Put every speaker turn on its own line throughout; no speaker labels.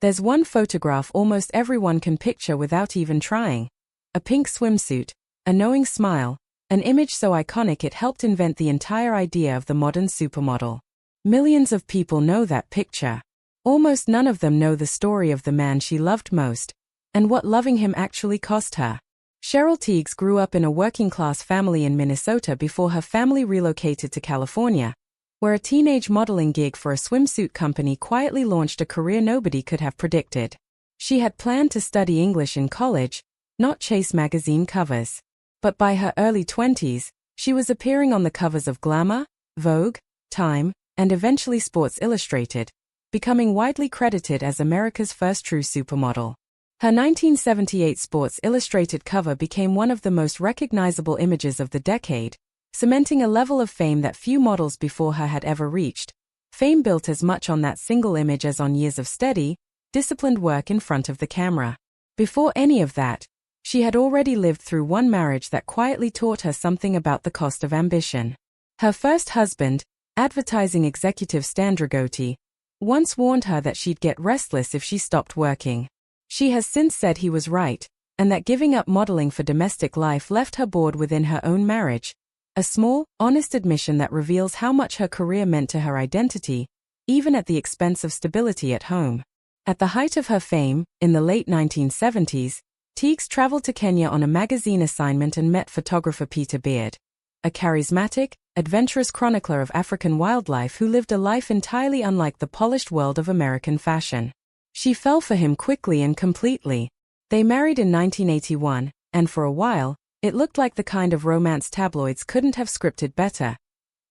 There's one photograph almost everyone can picture without even trying. A pink swimsuit, a knowing smile, an image so iconic it helped invent the entire idea of the modern supermodel. Millions of people know that picture. Almost none of them know the story of the man she loved most, and what loving him actually cost her. Cheryl Tiegs grew up in a working-class family in Minnesota before her family relocated to California, where a teenage modeling gig for a swimsuit company quietly launched a career nobody could have predicted. She had planned to study English in college, not chase magazine covers. But by her early 20s, she was appearing on the covers of Glamour, Vogue, Time, and eventually Sports Illustrated, becoming widely credited as America's first true supermodel. Her 1978 Sports Illustrated cover became one of the most recognizable images of the decade, cementing a level of fame that few models before her had ever reached. Fame built as much on that single image as on years of steady, disciplined work in front of the camera. Before any of that, she had already lived through one marriage that quietly taught her something about the cost of ambition. Her first husband, advertising executive Stan Dragotti, once warned her that she'd get restless if she stopped working. She has since said he was right, and that giving up modeling for domestic life left her bored within her own marriage. A small, honest admission that reveals how much her career meant to her identity, even at the expense of stability at home. At the height of her fame, in the late 1970s, Tiegs traveled to Kenya on a magazine assignment and met photographer Peter Beard, a charismatic, adventurous chronicler of African wildlife who lived a life entirely unlike the polished world of American fashion. She fell for him quickly and completely. They married in 1981, and for a while, it looked like the kind of romance tabloids couldn't have scripted better.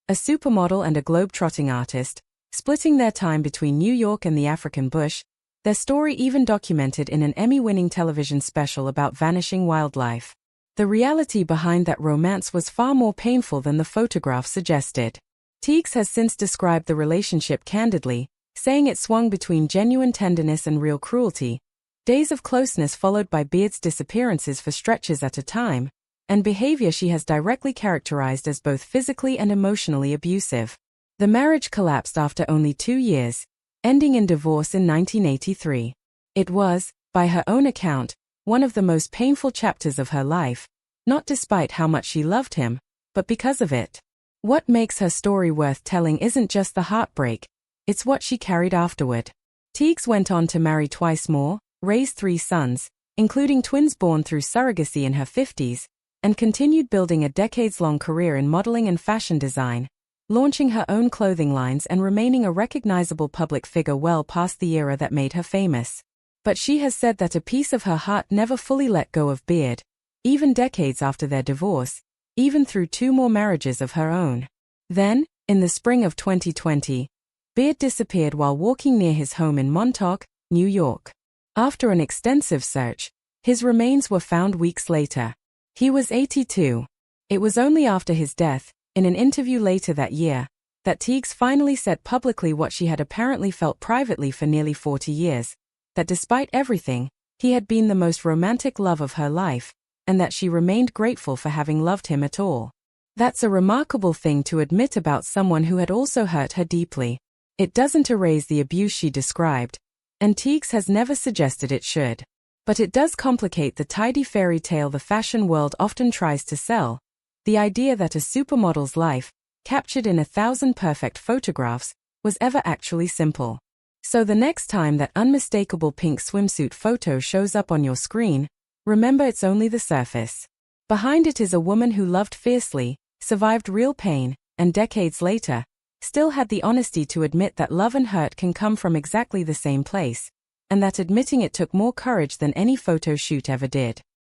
A supermodel and a globe-trotting artist, splitting their time between New York and the African bush, their story even documented in an Emmy-winning television special about vanishing wildlife. The reality behind that romance was far more painful than the photograph suggested. Tiegs has since described the relationship candidly, saying it swung between genuine tenderness and real cruelty, days of closeness followed by Beard's disappearances for stretches at a time, and behavior she has directly characterized as both physically and emotionally abusive. The marriage collapsed after only 2 years, ending in divorce in 1983. It was, by her own account, one of the most painful chapters of her life, not despite how much she loved him, but because of it. What makes her story worth telling isn't just the heartbreak, it's what she carried afterward. Tiegs went on to marry twice more, raise 3 sons, including twins born through surrogacy in her 50s, and continued building a decades-long career in modeling and fashion design, launching her own clothing lines and remaining a recognizable public figure well past the era that made her famous. But she has said that a piece of her heart never fully let go of Beard, even decades after their divorce, even through 2 more marriages of her own. Then, in the spring of 2020, Beard disappeared while walking near his home in Montauk, New York. After an extensive search, his remains were found weeks later. He was 82. It was only after his death, in an interview later that year, that Tiegs finally said publicly what she had apparently felt privately for nearly 40 years, that despite everything, he had been the most romantic love of her life, and that she remained grateful for having loved him at all. That's a remarkable thing to admit about someone who had also hurt her deeply. It doesn't erase the abuse she described, and Tiegs has never suggested it should. But it does complicate the tidy fairy tale the fashion world often tries to sell, the idea that a supermodel's life, captured in 1,000 perfect photographs, was ever actually simple. So the next time that unmistakable pink swimsuit photo shows up on your screen, remember it's only the surface. Behind it is a woman who loved fiercely, survived real pain, and decades later, still had the honesty to admit that love and hurt can come from exactly the same place, and that admitting it took more courage than any photo shoot ever did.